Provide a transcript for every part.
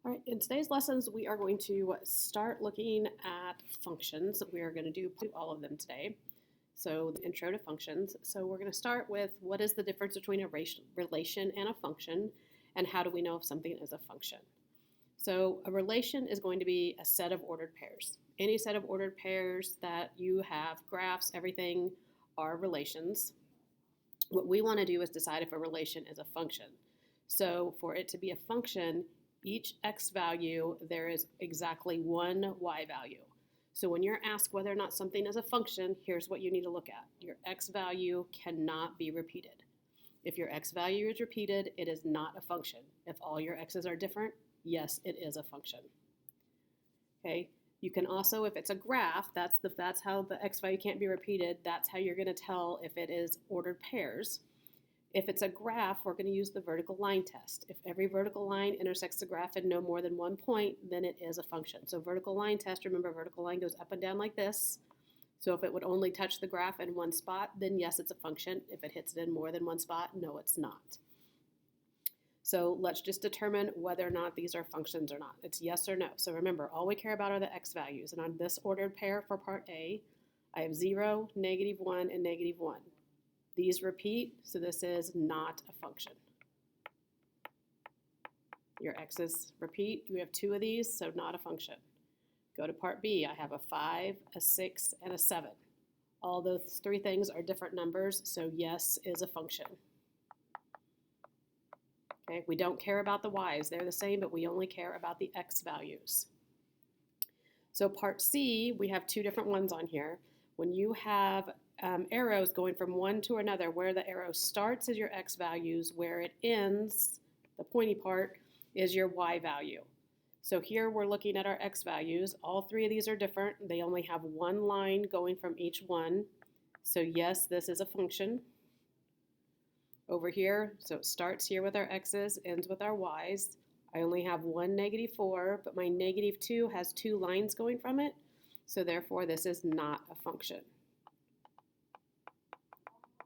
All right, in today's lessons, we are going to start looking at functions. We are going to do all of them today. So the intro to functions. So we're going to start with what is the difference between a relation and a function, and how do we know if something is a function? So a relation is going to be a set of ordered pairs. Any set of ordered pairs that you have, graphs, everything are relations. What we want to do is decide if a relation is a function. So for it to be a function, each x value, there is exactly one y value. So when you're asked whether or not something is a function, here's what you need to look at. Your x value cannot be repeated. If your x value is repeated, it is not a function. If all your x's are different, yes, it is a function. Okay. You can also, if it's a graph, that's how the x value can't be repeated. That's how you're going to tell if it is ordered pairs. If it's a graph, we're going to use the vertical line test. If every vertical line intersects the graph at no more than 1 point, then it is a function. So vertical line test, remember vertical line goes up and down like this. So if it would only touch the graph in one spot, then yes, it's a function. If it hits it in more than one spot, no, it's not. So let's just determine whether or not these are functions or not. It's yes or no. So remember, all we care about are the x values. And on this ordered pair for part A, I have 0, -1, and -1. These repeat, so this is not a function. Your x's repeat. You have 2 of these, so not a function. Go to part B. I have a 5, a 6, and a 7. All those 3 things are different numbers, so yes is a function. Okay, we don't care about the y's. They're the same, but we only care about the x values. So part C, we have 2 different ones on here. When you have arrows going from one to another, where the arrow starts is your x values, where it ends, the pointy part, is your y value. So here we're looking at our x values. All 3 of these are different. They only have one line going from each one. So yes, this is a function. Over here, so it starts here with our x's, ends with our y's. I only have one -4, but my -2 has 2 lines going from it. So therefore, this is not a function.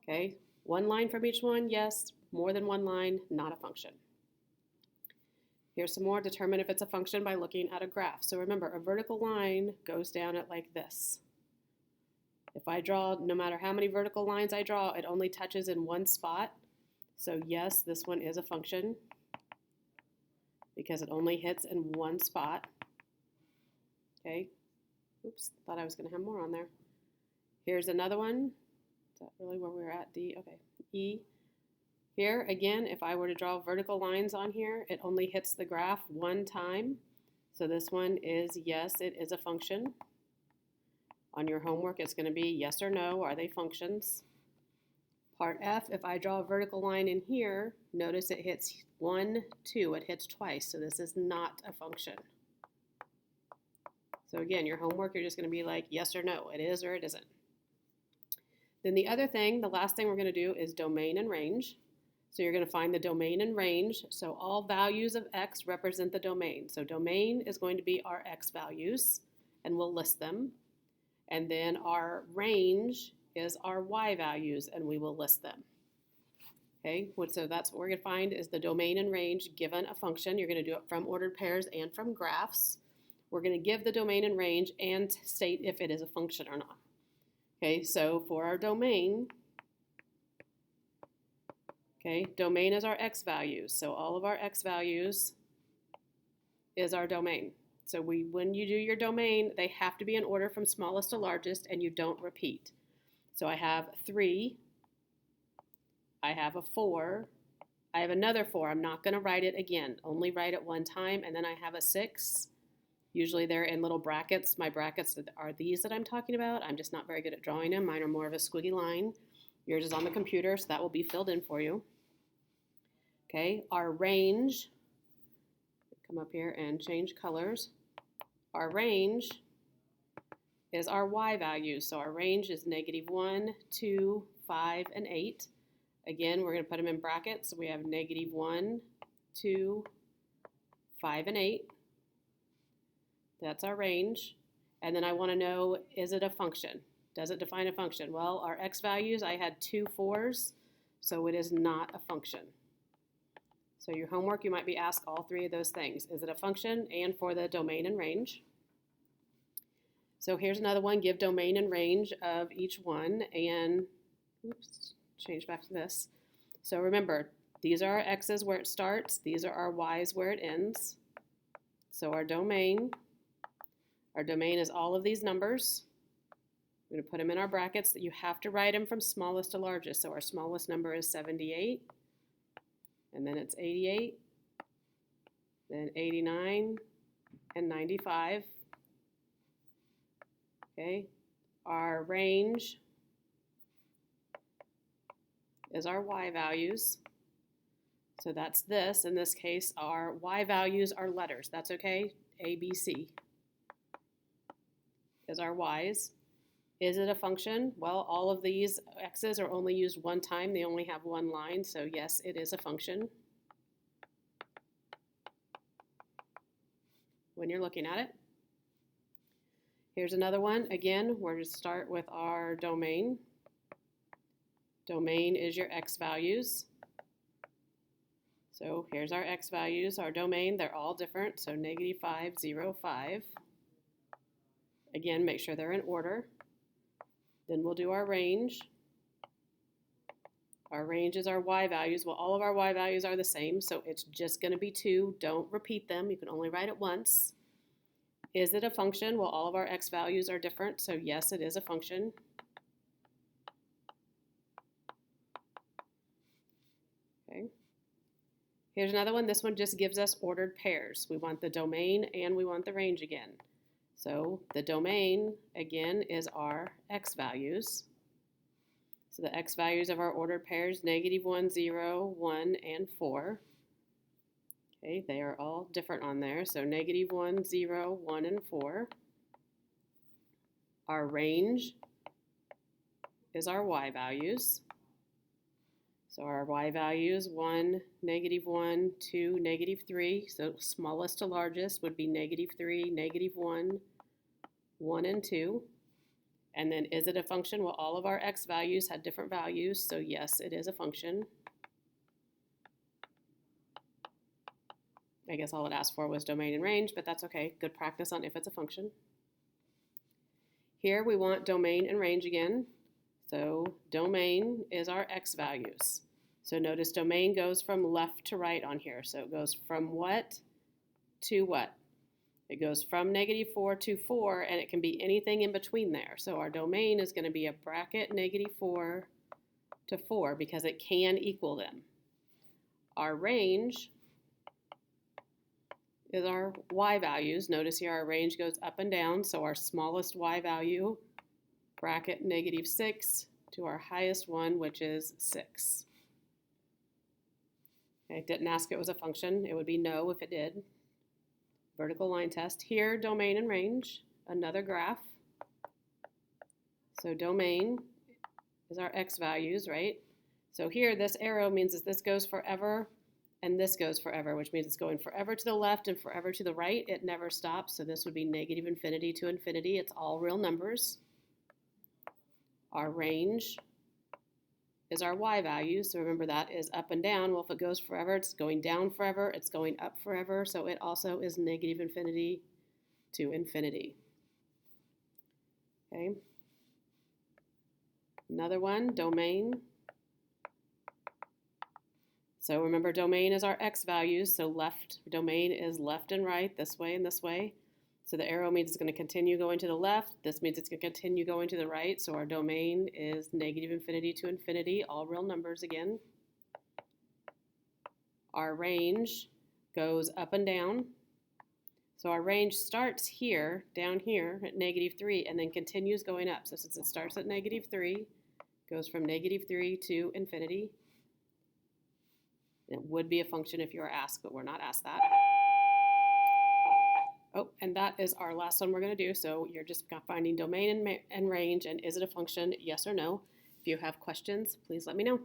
Okay, 1 line from each one, yes. More than 1 line, not a function. Here's some more. Determine if it's a function by looking at a graph. So remember, a vertical line goes down it like this. If I draw, no matter how many vertical lines I draw, it only touches in one spot. So yes, this one is a function because it only hits in one spot. Okay. Oops, thought I was going to have more on there. Here's another one. Is that really where we're at? D? Okay. E. Here, again, if I were to draw vertical lines on here, it only hits the graph one time. So this one is yes, it is a function. On your homework, it's going to be yes or no. Are they functions? Part F, if I draw a vertical line in here, notice it hits 1, 2. It hits twice, so this is not a function. So again, your homework, you're just going to be like yes or no. It is or it isn't. Then the other thing, the last thing we're going to do is domain and range. So you're going to find the domain and range. So all values of x represent the domain. So domain is going to be our x values, and we'll list them. And then our range is our y values, and we will list them. Okay, so that's what we're going to find is the domain and range given a function. You're going to do it from ordered pairs and from graphs. We're going to give the domain and range and state if it is a function or not. Okay, so for our domain, okay, domain is our x values. So all of our x values is our domain. So when you do your domain, they have to be in order from smallest to largest, and you don't repeat. So I have 3, I have a 4, I have another 4. I'm not going to write it again, only write it one time, and then I have a 6. Usually they're in little brackets. My brackets are these that I'm talking about. I'm just not very good at drawing them. Mine are more of a squiggly line. Yours is on the computer, so that will be filled in for you. Okay, our range, come up here and change colors. Our range is our y values. So our range is -1, 2, 5, and 8. Again, we're going to put them in brackets. So we have -1, 2, 5, and 8. That's our range. And then I want to know, is it a function? Does it define a function? Well, our x values, I had 2 4s, so it is not a function. So your homework, you might be asked all three of those things. Is it a function? And for the domain and range. So here's another one. Give domain and range of each one. And, oops, change back to this. So remember, these are our x's where it starts. These are our y's where it ends. So our domain is all of these numbers. We're going to put them in our brackets. That you have to write them from smallest to largest. So our smallest number is 78. And then it's 88, then 89, and 95. Okay, our range is our y values. So that's this. In this case, our y values are letters. That's okay. A, B, C is our y's. Is it a function? Well, all of these x's are only used one time. They only have one line, so yes, it is a function when you're looking at it. Here's another one. Again, we're going to start with our domain. Domain is your x values. So here's our x values. Our domain, they're all different, so -5, 0, 5. Again, make sure they're in order. Then we'll do our range. Our range is our y values. Well, all of our y values are the same, so it's just going to be 2. Don't repeat them. You can only write it once. Is it a function? Well, all of our x values are different, so yes, it is a function. Okay. Here's another one. This one just gives us ordered pairs. We want the domain and we want the range again. So the domain, again, is our x values. So the x values of our ordered pairs, -1, 0, 1, and 4. Okay, they are all different on there. So -1, 0, 1, and 4. Our range is our y values. So our y values, 1, -1, 2, -3. So smallest to largest would be -3, -1, 1, and 2. And then is it a function? Well, all of our x values had different values, so yes, it is a function. I guess all it asked for was domain and range, but that's okay. Good practice on if it's a function. Here we want domain and range again. So domain is our x values. So notice domain goes from left to right on here. So it goes from what to what? It goes from -4 to 4, and it can be anything in between there. So our domain is going to be a bracket -4 to 4 because it can equal them. Our range is our y values. Notice here our range goes up and down. So our smallest y value, bracket -6, to our highest one, which is 6. Okay, didn't ask if it was a function. It would be no if it did. Vertical line test. Here, domain and range, another graph. So domain is our x values, right? So here, this arrow means that this goes forever and this goes forever, which means it's going forever to the left and forever to the right. It never stops, so this would be -infinity to infinity. It's all real numbers. Our range is our y value, so remember that is up and down. Well, if it goes forever, it's going down forever, it's going up forever, so it also is -infinity to infinity. Okay. Another one, domain. So remember, domain is our x values, so left domain is left and right, this way and this way. So the arrow means it's going to continue going to the left. This means it's going to continue going to the right. So our domain is -infinity to infinity, all real numbers again. Our range goes up and down. So our range starts here, down here at -3, and then continues going up. So since it starts at -3, goes from -3 to infinity. It would be a function if you were asked, but we're not asked that. Oh, and that is our last one we're going to do. So you're just finding domain and range, and is it a function, yes or no. If you have questions, please let me know.